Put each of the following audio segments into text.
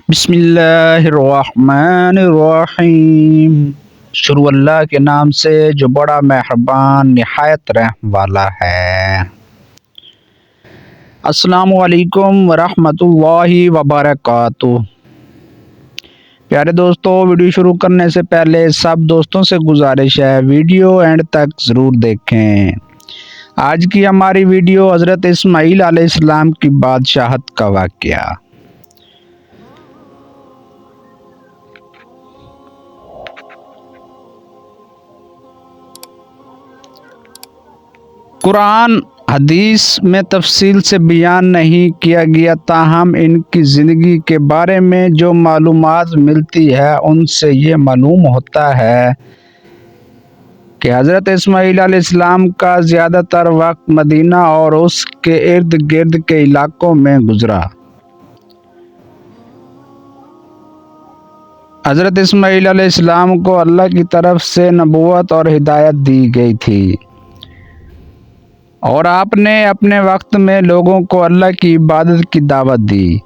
بسم اللہ الرحمن الرحیم۔ شروع اللہ کے نام سے جو بڑا مہربان نہایت رحم والا ہے۔ السلام علیکم ورحمۃ اللہ وبرکاتہ۔ پیارے دوستو، ویڈیو شروع کرنے سے پہلے سب دوستوں سے گزارش ہے ویڈیو اینڈ تک ضرور دیکھیں۔ آج کی ہماری ویڈیو حضرت اسماعیل علیہ السلام کی بادشاہت کا واقعہ۔ قرآن حدیث میں تفصیل سے بیان نہیں کیا گیا، تاہم ان کی زندگی کے بارے میں جو معلومات ملتی ہے ان سے یہ معلوم ہوتا ہے کہ حضرت اسماعیل علیہ السلام کا زیادہ تر وقت مدینہ اور اس کے ارد گرد کے علاقوں میں گزرا۔ حضرت اسماعیل علیہ السلام کو اللہ کی طرف سے نبوت اور ہدایت دی گئی تھی، اور آپ نے اپنے وقت میں لوگوں کو اللہ کی عبادت کی دعوت دی۔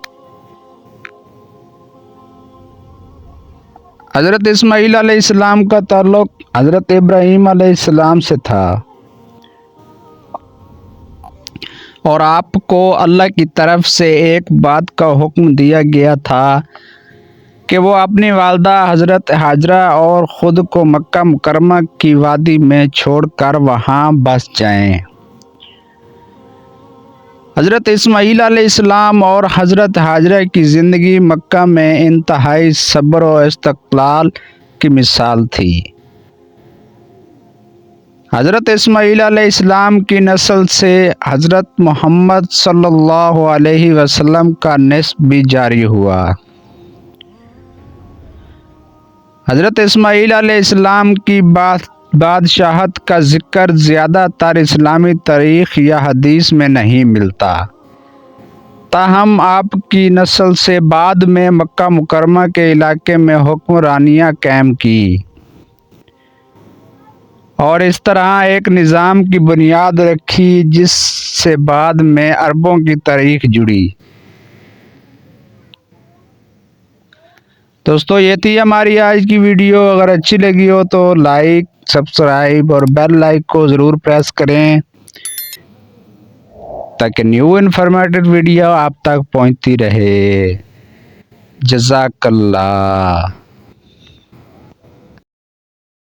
حضرت اسماعیل علیہ السلام کا تعلق حضرت ابراہیم علیہ السلام سے تھا، اور آپ کو اللہ کی طرف سے ایک بات کا حکم دیا گیا تھا کہ وہ اپنی والدہ حضرت ہاجرہ اور خود کو مکہ مکرمہ کی وادی میں چھوڑ کر وہاں بس جائیں۔ حضرت اسماعیل علیہ السلام اور حضرت ہاجرہ کی زندگی مکہ میں انتہائی صبر و استقلال کی مثال تھی۔ حضرت اسماعیل علیہ السلام کی نسل سے حضرت محمد صلی اللہ علیہ وسلم کا نسب بھی جاری ہوا۔ حضرت اسماعیل علیہ السلام کی بادشاہت کا ذکر زیادہ تر اسلامی تاریخ یا حدیث میں نہیں ملتا، تاہم آپ کی نسل سے بعد میں مکہ مکرمہ کے علاقے میں حکمرانیاں قائم کی، اور اس طرح ایک نظام کی بنیاد رکھی جس سے بعد میں عربوں کی تاریخ جڑی۔ دوستو، یہ تھی ہماری آج کی ویڈیو۔ اگر اچھی لگی ہو تو لائک، سبسکرائب اور بیل آئیکن کو ضرور پریس کریں تاکہ نیو انفارمیٹیو ویڈیو آپ تک پہنچتی رہے۔ جزاک اللہ۔